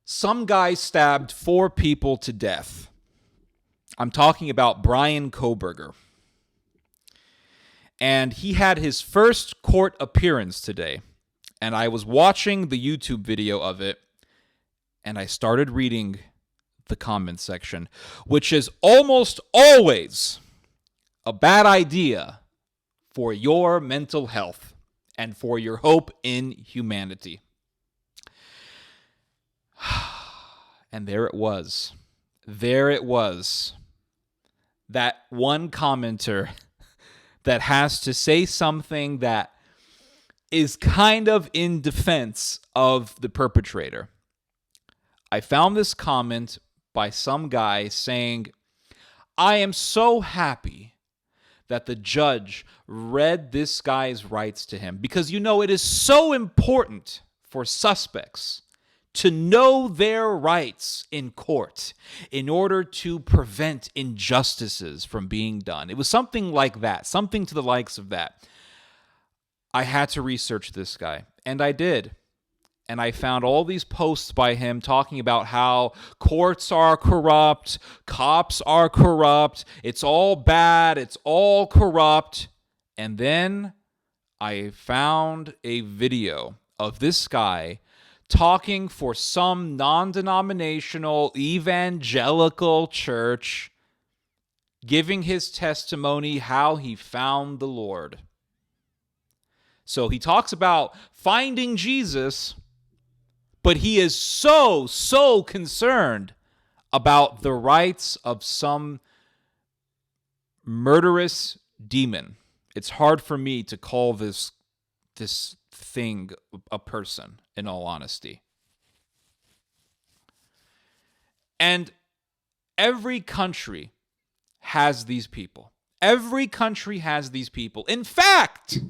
Some guy stabbed 4 people to death. I'm talking about Brian Koberger. And he had his first court appearance today. And I was watching the YouTube video of it, and I started reading the comment section, which is almost always a bad idea for your mental health and for your hope in humanity. And there it was. There it was. That one commenter that has to say something that is kind of in defense of the perpetrator. I found this comment by some guy saying, I am so happy that the judge read this guy's rights to him because, it is so important for suspects to know their rights in court in order to prevent injustices from being done. It was something like that, something to the likes of that. I had to research this guy, and I did. And I found all these posts by him talking about how courts are corrupt, cops are corrupt, it's all bad, it's all corrupt. And then I found a video of this guy talking for some non-denominational evangelical church, giving his testimony how he found the Lord. So he talks about finding Jesus, but he is so concerned about the rights of some murderous demon. It's hard for me to call this thing a person, in all honesty. And every country has these people. Every country has these people. In fact,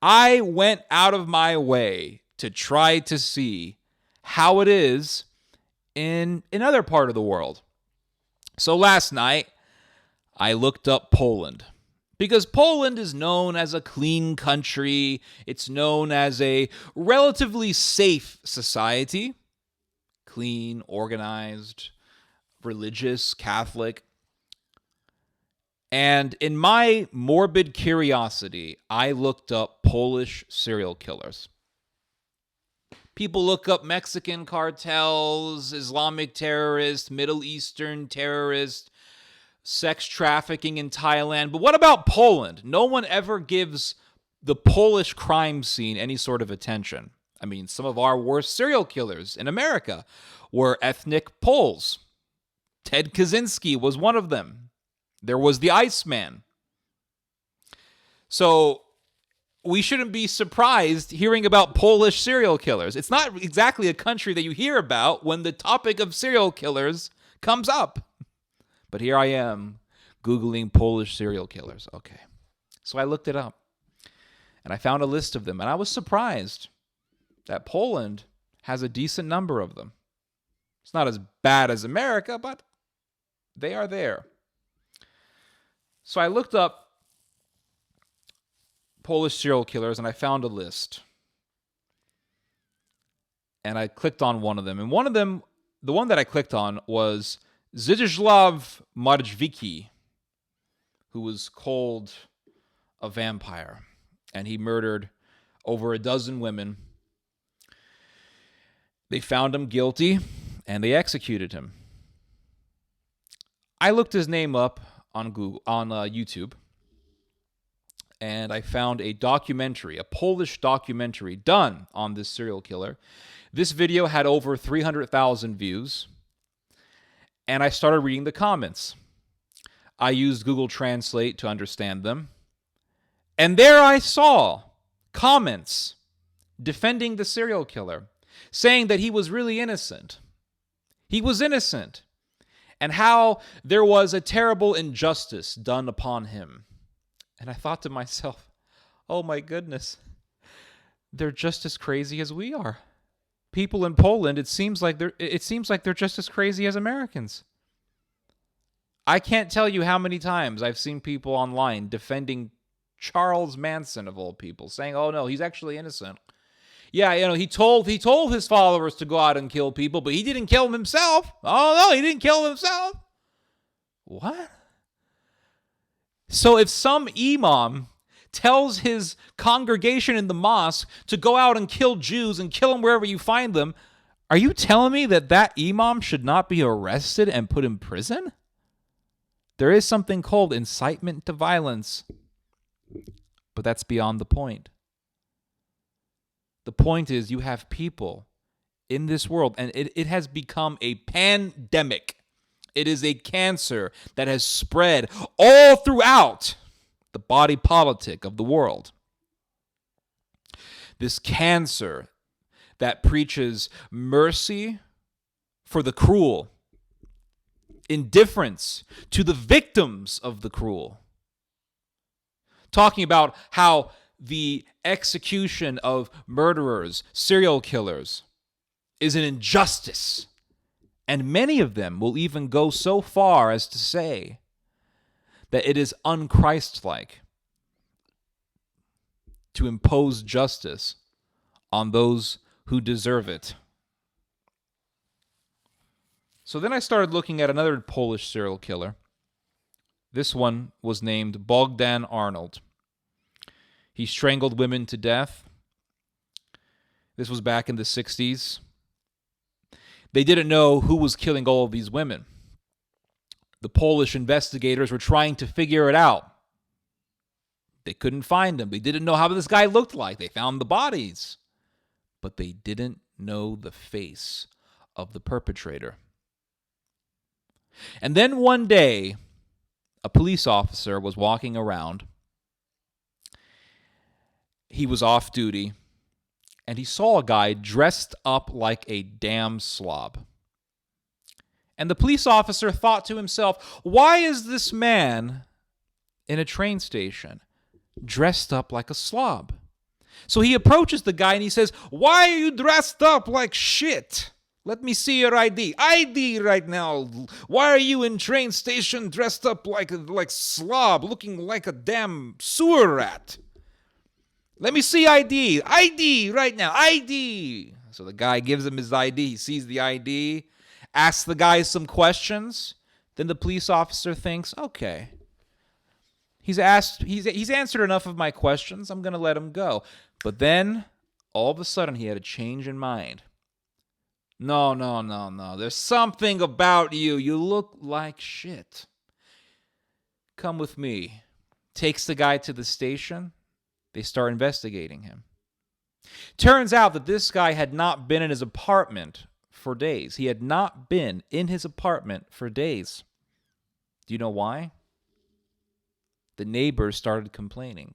I went out of my way to try to see how it is in another part of the world. So last night, I looked up Poland. Because Poland is known as a clean country. It's known as a relatively safe society. Clean, organized, religious, Catholic. And in my morbid curiosity, I looked up Polish serial killers. People look up Mexican cartels, Islamic terrorists, Middle Eastern terrorists, sex trafficking in Thailand. But what about Poland? No one ever gives the Polish crime scene any sort of attention. I mean, some of our worst serial killers in America were ethnic Poles. Ted Kaczynski was one of them. There was the Iceman. So we shouldn't be surprised hearing about Polish serial killers. It's not exactly a country that you hear about when the topic of serial killers comes up. But here I am, Googling Polish serial killers. Okay. So I looked it up, and I found a list of them, and I was surprised that Poland has a decent number of them. It's not as bad as America, but they are there. So I looked up Polish serial killers, and I found a list. And I clicked on one of them. And one of them, the one that I clicked on was Zdzisław Marczewicki, who was called a vampire. And he murdered over a dozen women. They found him guilty, and they executed him. I looked his name up on YouTube, and I found a documentary, a Polish documentary done on this serial killer. This video had over 300,000 views, and I started reading the comments. I used Google Translate to understand them, and there I saw comments defending the serial killer, saying that he was really innocent. He was innocent, and how there was a terrible injustice done upon him. And I thought to myself, oh my goodness, they're just as crazy as we are. People in Poland, it seems like they're just as crazy as Americans. I can't tell you how many times I've seen people online defending Charles Manson, of all people, saying, oh no, he's actually innocent. Yeah, he told his followers to go out and kill people, but he didn't kill them himself. Oh no, he didn't kill himself. What? So if some imam tells his congregation in the mosque to go out and kill Jews and kill them wherever you find them, are you telling me that imam should not be arrested and put in prison? There is something called incitement to violence, but that's beyond the point. The point is you have people in this world, and it has become a pandemic. It is a cancer that has spread all throughout the body politic of the world. This cancer that preaches mercy for the cruel, indifference to the victims of the cruel. Talking about how the execution of murderers, serial killers, is an injustice. And many of them will even go so far as to say that it is un-Christ-like to impose justice on those who deserve it. So then I started looking at another Polish serial killer. This one was named Bogdan Arnold. He strangled women to death. This was back in the 60s. They didn't know who was killing all of these women. The Polish investigators were trying to figure it out. They couldn't find him. They didn't know how this guy looked like. They found the bodies, but they didn't know the face of the perpetrator. And then one day, a police officer was walking around. He was off duty, and he saw a guy dressed up like a damn slob. And the police officer thought to himself, why is this man in a train station dressed up like a slob? So he approaches the guy and he says, why are you dressed up like shit? Let me see your ID. ID right now. Why are you in train station dressed up like slob, looking like a damn sewer rat? Let me see ID. ID right now. ID. So the guy gives him his ID. He sees the ID, asks the guy some questions. Then the police officer thinks, okay, he's answered enough of my questions. I'm going to let him go. But then all of a sudden he had a change in mind. No. There's something about you. You look like shit. Come with me. Takes the guy to the station. They start investigating him. Turns out that this guy had not been in his apartment for days. He had not been in his apartment for days. Do you know why? The neighbors started complaining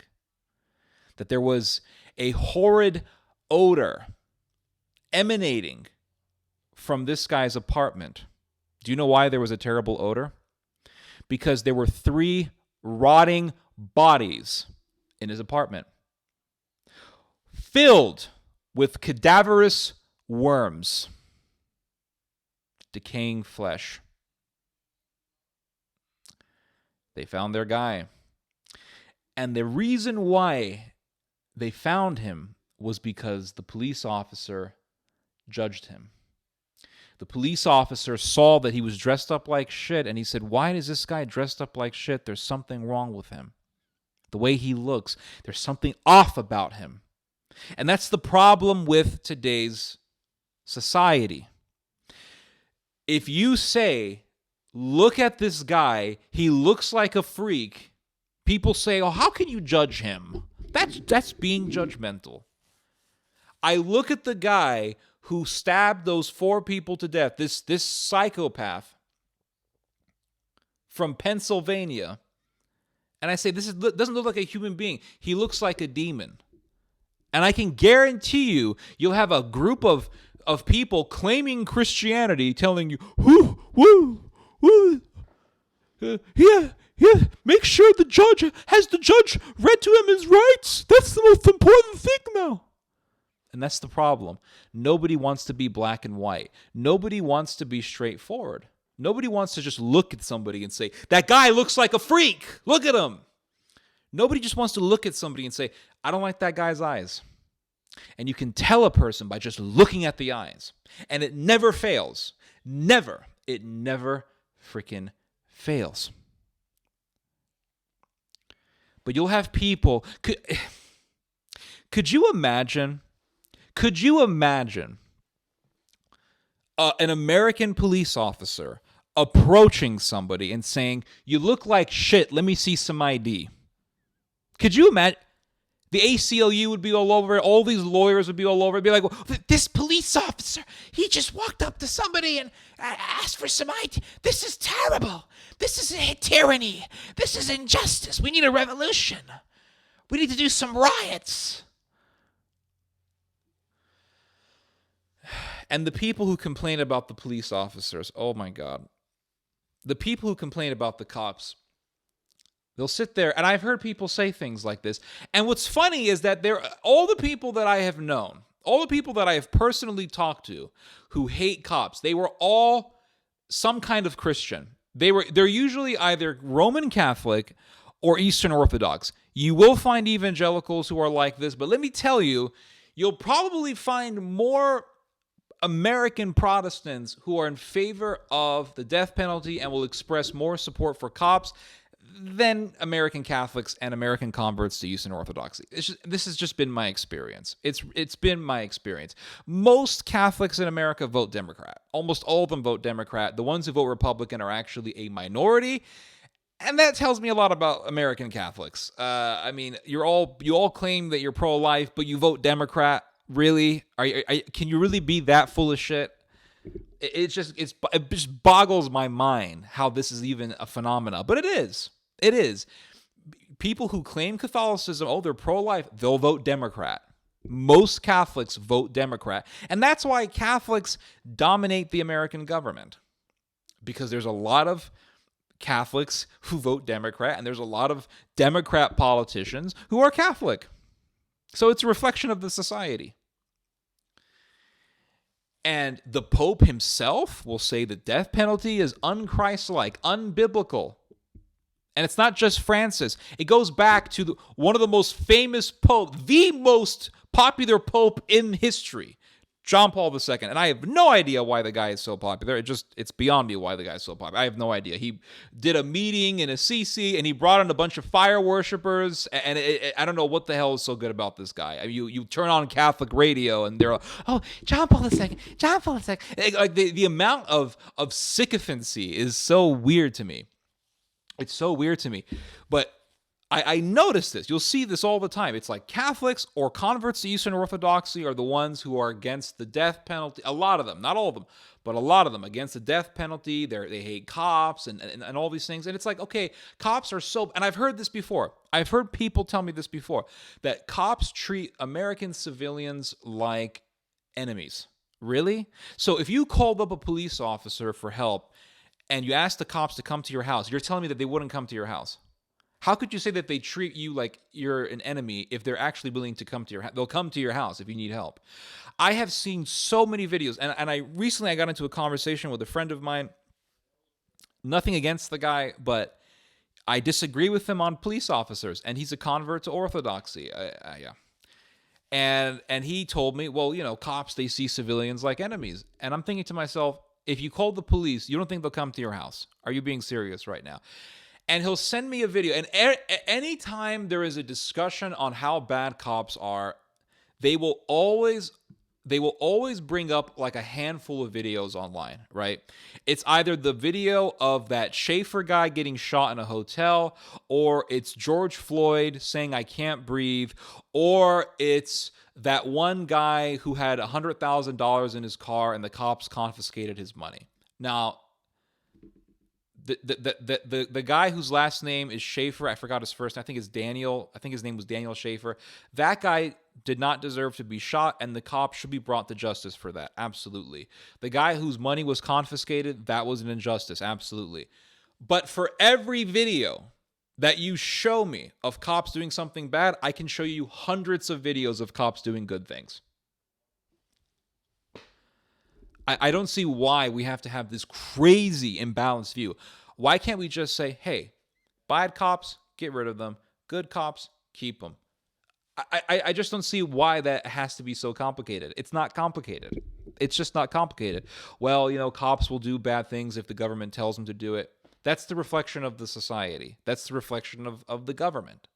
that there was a horrid odor emanating from this guy's apartment. Do you know why there was a terrible odor? Because there were 3 rotting bodies in his apartment, filled with cadaverous worms, decaying flesh. They found their guy. And the reason why they found him was because the police officer judged him. The police officer saw that he was dressed up like shit, and he said, why is this guy dressed up like shit? There's something wrong with him. The way he looks, there's something off about him. And that's the problem with today's society. If you say, look at this guy, he looks like a freak, people say, oh, how can you judge him? That's being judgmental. I look at the guy who stabbed those 4 people to death, this psychopath from Pennsylvania, and I say, this doesn't look like a human being. He looks like a demon. And I can guarantee you'll have a group of people claiming Christianity telling you, make sure the judge read to him his rights. That's the most important thing now. And that's the problem. Nobody wants to be black and white. Nobody wants to be straightforward. Nobody wants to just look at somebody and say, that guy looks like a freak. Look at him. Nobody just wants to look at somebody and say, I don't like that guy's eyes. And you can tell a person by just looking at the eyes. And it never fails. Never. It never freaking fails. But you'll have people. Could you imagine? Could you imagine an American police officer approaching somebody and saying, "You look like shit. Let me see some ID." Could you imagine? The ACLU would be all over it. All these lawyers would be all over it. Be like, well, this police officer, he just walked up to somebody and asked for some ID. This is terrible. This is a tyranny. This is injustice. We need a revolution. We need to do some riots. And the people who complain about the police officers, oh my God. The people who complain about the cops, they'll sit there, and I've heard people say things like this. And what's funny is that all the people that I have known, all the people that I have personally talked to who hate cops, they were all some kind of Christian. They're usually either Roman Catholic or Eastern Orthodox. You will find evangelicals who are like this, but let me tell you, you'll probably find more American Protestants who are in favor of the death penalty and will express more support for cops than American Catholics and American converts to Eastern Orthodoxy. This has just been my experience. It's been my experience. Most Catholics in America vote Democrat. Almost all of them vote Democrat. The ones who vote Republican are actually a minority, and that tells me a lot about American Catholics. I mean, you all claim that you're pro-life, but you vote Democrat. Really? Can you really be that full of shit? It just boggles my mind how this is even a phenomena, but it is. It is. People who claim Catholicism, they're pro-life, they'll vote Democrat. Most Catholics vote Democrat. And that's why Catholics dominate the American government. Because there's a lot of Catholics who vote Democrat, and there's a lot of Democrat politicians who are Catholic. So it's a reflection of the society. And the Pope himself will say the death penalty is unchristlike, unbiblical. And it's not just Francis. It goes back to one of the most famous popes, the most popular pope in history, John Paul II. And I have no idea why the guy is so popular. It's beyond me why the guy is so popular. I have no idea. He did a meeting in Assisi, and he brought in a bunch of fire worshipers. And I don't know what the hell is so good about this guy. I mean, you turn on Catholic radio, and they're like, "Oh, John Paul II, John Paul II." Like the amount of sycophancy is so weird to me. It's so weird to me. But I notice this. You'll see this all the time. It's like Catholics or converts to Eastern Orthodoxy are the ones who are against the death penalty. A lot of them, not all of them, but a lot of them against the death penalty. They hate cops and all these things. And it's like, okay, cops are so... And I've heard this before. I've heard people tell me this before, that cops treat American civilians like enemies. Really? So if you called up a police officer for help and you asked the cops to come to your house, you're telling me that they wouldn't come to your house. How could you say that they treat you like you're an enemy if they're actually willing to come to your house? They'll come to your house if you need help. I have seen so many videos, and I recently got into a conversation with a friend of mine. Nothing against the guy, but I disagree with him on police officers, and he's a convert to Orthodoxy. Yeah. And he told me, well, cops, they see civilians like enemies. And I'm thinking to myself, if you call the police, you don't think they'll come to your house? Are you being serious right now? And he'll send me a video. And anytime there is a discussion on how bad cops are, they will always bring up like a handful of videos online, right? It's either the video of that Schaefer guy getting shot in a hotel, or it's George Floyd saying, "I can't breathe," or it's that one guy who had $100,000 in his car and the cops confiscated his money. Now, the guy whose last name is Schaefer, I forgot his first name, I think it's Daniel. I think his name was Daniel Schaefer. That guy did not deserve to be shot, and the cops should be brought to justice for that. Absolutely. The guy whose money was confiscated, that was an injustice. Absolutely. But for every video that you show me of cops doing something bad, I can show you hundreds of videos of cops doing good things. I don't see why we have to have this crazy imbalanced view. Why can't we just say, hey, bad cops, get rid of them. Good cops, keep them. I just don't see why that has to be so complicated. It's not complicated. It's just not complicated. Well, cops will do bad things if the government tells them to do it. That's the reflection of the society. That's the reflection of the government.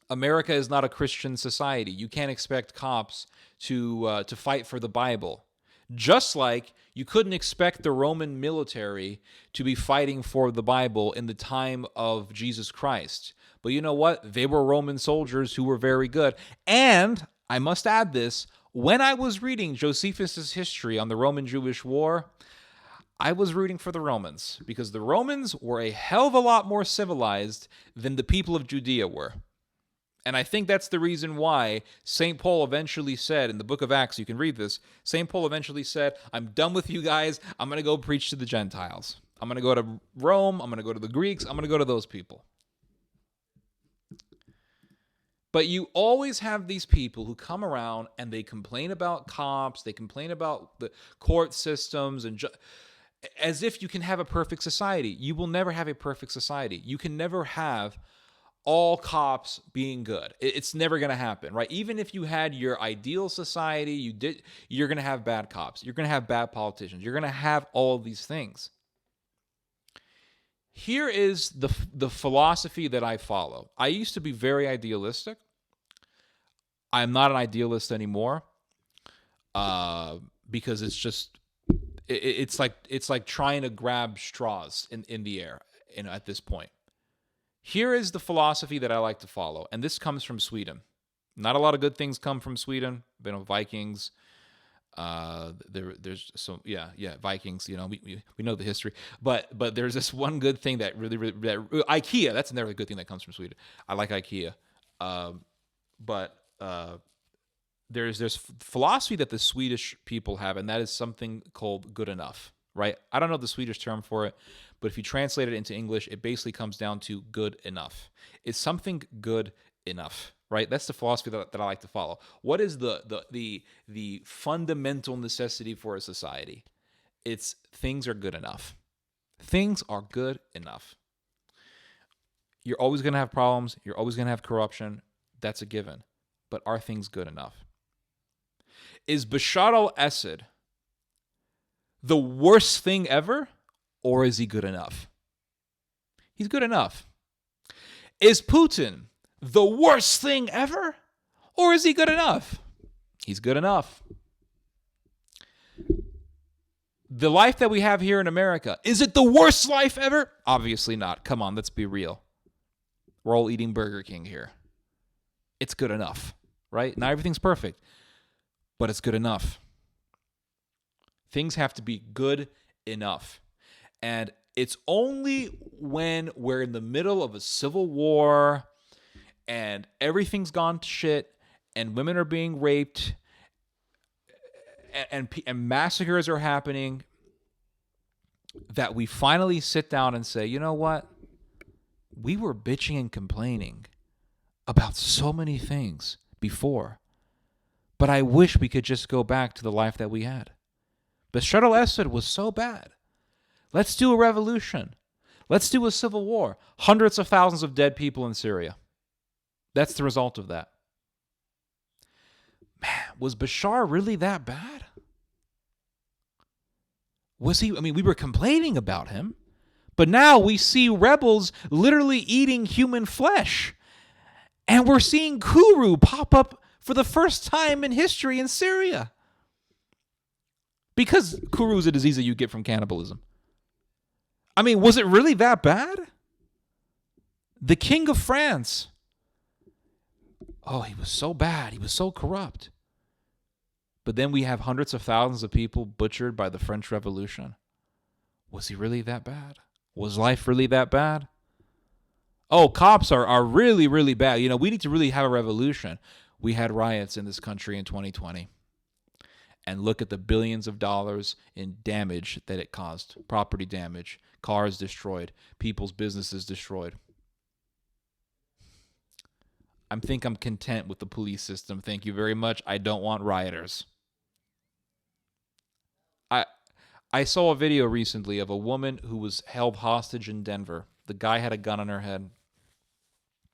America is not a Christian society. You can't expect cops to fight for the Bible. Just like you couldn't expect the Roman military to be fighting for the Bible in the time of Jesus Christ. But you know what? They were Roman soldiers who were very good. And I must add this, when I was reading Josephus' history on the Roman-Jewish War, I was rooting for the Romans because the Romans were a hell of a lot more civilized than the people of Judea were. And I think that's the reason why St. Paul eventually said in the book of Acts, you can read this, St. Paul eventually said, I'm done with you guys. I'm going to go preach to the Gentiles. I'm going to go to Rome. I'm going to go to the Greeks. I'm going to go to those people. But you always have these people who come around and they complain about cops. They complain about the court systems and as if you can have a perfect society. You will never have a perfect society. You can never have all cops being good. It's never going to happen, right? Even if you had your ideal society, you're going to have bad cops. You're going to have bad politicians. You're going to have all of these things. Here is the philosophy that I follow. I used to be very idealistic. I'm not an idealist anymore because it's like trying to grab straws in the air at this point. Here is the philosophy that I like to follow, and this comes from Sweden. Not a lot of good things come from Sweden. Vikings. There's some Vikings. We know the history, but there's this one good thing that really IKEA. That's another good thing that comes from Sweden. I like IKEA, but there's philosophy that the Swedish people have, and that is something called good enough. Right? I don't know the Swedish term for it, but if you translate it into English, it basically comes down to good enough. Is something good enough? Right? That's the philosophy that I like to follow. What is the fundamental necessity for a society? It's things are good enough. Things are good enough. You're always going to have problems. You're always going to have corruption. That's a given. But are things good enough? Is Bashar al-Assad the worst thing ever, or is he good enough? He's good enough. Is Putin the worst thing ever, or is he good enough? He's good enough. The life that we have here in America, is it the worst life ever? Obviously not. Come on, let's be real. We're all eating Burger King here. It's good enough, right? Not everything's perfect, but it's good enough. Things have to be good enough. And it's only when we're in the middle of a civil war and everything's gone to shit and women are being raped and massacres are happening that we finally sit down and say, you know what? We were bitching and complaining about so many things before, but I wish we could just go back to the life that we had. Bashar al-Assad was so bad. Let's do a revolution. Let's do a civil war. Hundreds of thousands of dead people in Syria. That's the result of that. Man, was Bashar really that bad? Was he? I mean, we were complaining about him, but now we see rebels literally eating human flesh. And we're seeing Kuru pop up for the first time in history in Syria. Because Kuru is a disease that you get from cannibalism. I mean, was it really that bad? The King of France. Oh, he was so bad. He was so corrupt. But then we have hundreds of thousands of people butchered by the French Revolution. Was he really that bad? Was life really that bad? Oh, cops are really, really bad. We need to really have a revolution. We had riots in this country in 2020. And look at the billions of dollars in damage that it caused. Property damage, cars destroyed, people's businesses destroyed. I think I'm content with the police system. Thank you very much. I don't want rioters. I saw a video recently of a woman who was held hostage in Denver. The guy had a gun on her head.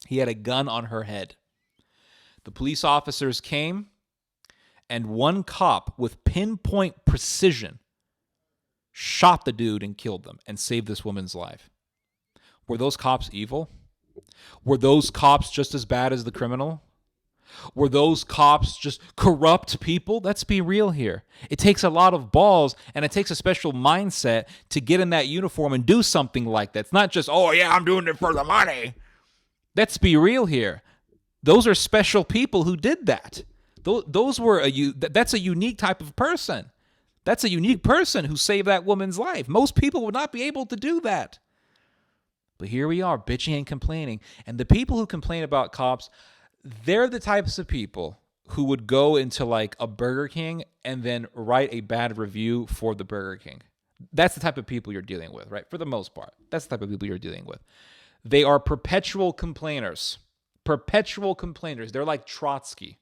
He had a gun on her head. The police officers came, and one cop with pinpoint precision shot the dude and killed them and saved this woman's life. Were those cops evil? Were those cops just as bad as the criminal? Were those cops just corrupt people? Let's be real here. It takes a lot of balls and it takes a special mindset to get in that uniform and do something like that. It's not just, oh yeah, I'm doing it for the money. Let's be real here. Those are special people who did that. Those were that's a unique type of person. That's a unique person who saved that woman's life. Most people would not be able to do that. But here we are, bitching and complaining. And the people who complain about cops, they're the types of people who would go into like a Burger King and then write a bad review for the Burger King. That's the type of people you're dealing with, right? For the most part. That's the type of people you're dealing with. They are perpetual complainers. Perpetual complainers. They're like Trotsky.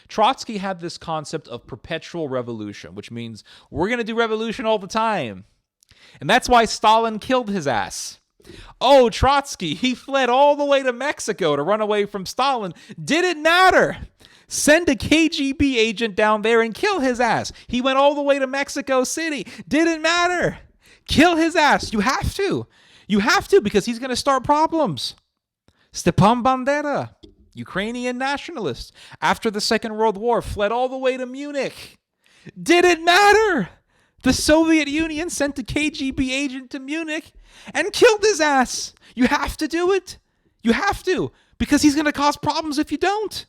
Trotsky had this concept of perpetual revolution, which means we're going to do revolution all the time. And that's why Stalin killed his ass. Oh, Trotsky, he fled all the way to Mexico to run away from Stalin. Didn't matter. Send a KGB agent down there and kill his ass. He went all the way to Mexico City. Didn't matter. Kill his ass. You have to. You have to, because he's going to start problems. Stepan Bandera, Ukrainian nationalist, after the Second World War, fled all the way to Munich. Didn't matter. The Soviet Union sent a KGB agent to Munich and killed his ass. You have to do it. You have to, because he's going to cause problems if you don't.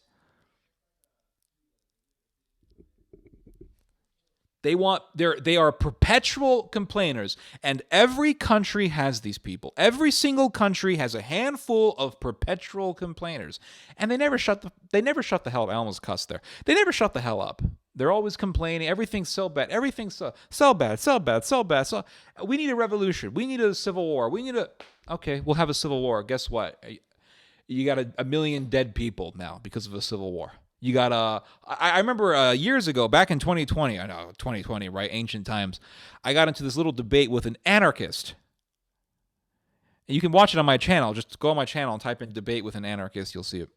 They are perpetual complainers, and every country has these people. Every single country has a handful of perpetual complainers, and they never shut the hell up. I almost cussed there. They never shut the hell up. They're always complaining. Everything's so bad. Everything's so bad. So we need a revolution. We need a civil war. Okay, we'll have a civil war. Guess what? You got a million dead people now because of a civil war. You got I remember years ago, back in 2020, I know 2020, right? Ancient times. I got into this little debate with an anarchist. And you can watch it on my channel. Just go on my channel and type in debate with an anarchist. You'll see it.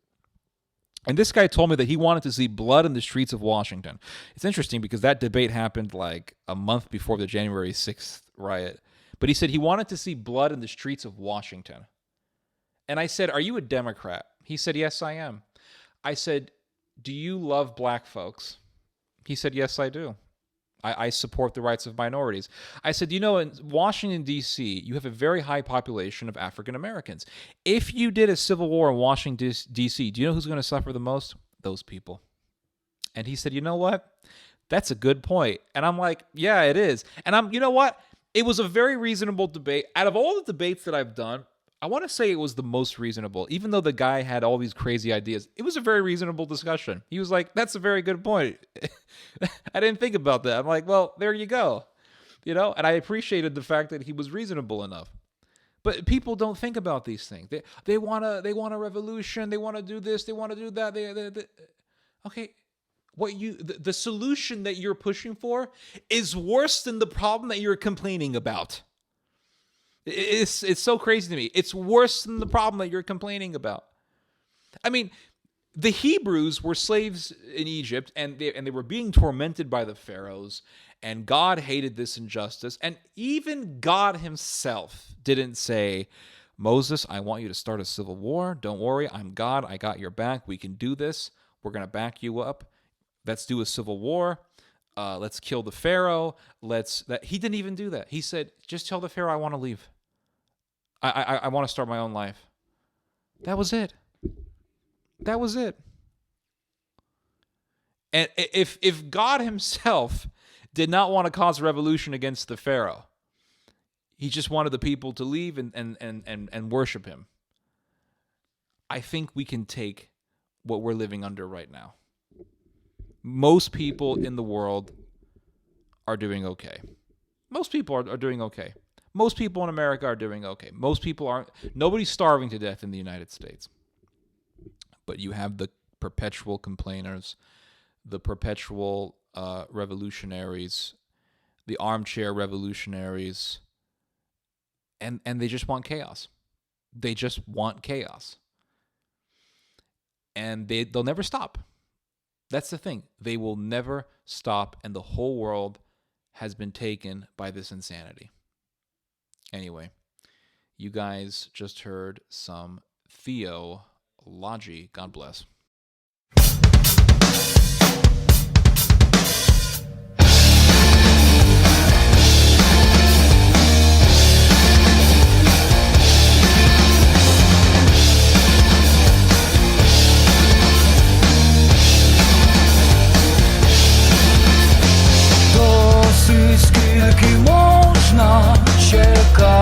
And this guy told me that he wanted to see blood in the streets of Washington. It's interesting because that debate happened like a month before the January 6th riot. But he said he wanted to see blood in the streets of Washington. And I said, "Are you a Democrat?" He said, "Yes, I am." I said, "Do you love black folks?" He said, "Yes, I do. I support the rights of minorities." I said, "You know, in Washington, D.C., you have a very high population of African Americans. If you did a civil war in Washington, D.C., do you know who's going to suffer the most? Those people." And he said, "You know what? That's a good point." And I'm like, "Yeah, it is." And you know what? It was a very reasonable debate. Out of all the debates that I've done, I want to say it was the most reasonable. Even though the guy had all these crazy ideas, it was a very reasonable discussion. He was like, "That's a very good point." I didn't think about that. I'm like, well, there you go. You know, and I appreciated the fact that he was reasonable enough. But people don't think about these things. They want a revolution. They want to do this. They want to do that. Okay, the solution that you're pushing for is worse than the problem that you're complaining about. It's so crazy to me. It's worse than the problem that you're complaining about. I mean, the Hebrews were slaves in Egypt, and they were being tormented by the pharaohs, and God hated this injustice. And even God himself didn't say, "Moses, I want you to start a civil war. Don't worry, I'm God. I got your back. We can do this. We're going to back you up. Let's do a civil war. Let's kill the pharaoh. He didn't even do that. He said, "Just tell the pharaoh I want to leave. I want to start my own life." That was it. That was it. And if God himself did not want to cause a revolution against the pharaoh, he just wanted the people to leave and worship him, I think we can take what we're living under right now. Most people in the world are doing okay. Most people are doing okay. Most people in America are doing okay. Most people aren't. Nobody's starving to death in the United States. But you have the perpetual complainers, the perpetual revolutionaries, the armchair revolutionaries, and they just want chaos. They just want chaos. and they'll never stop. That's the thing. They will never stop, and the whole world has been taken by this insanity. Anyway, you guys just heard some theology. God bless. Скільки можна чекати?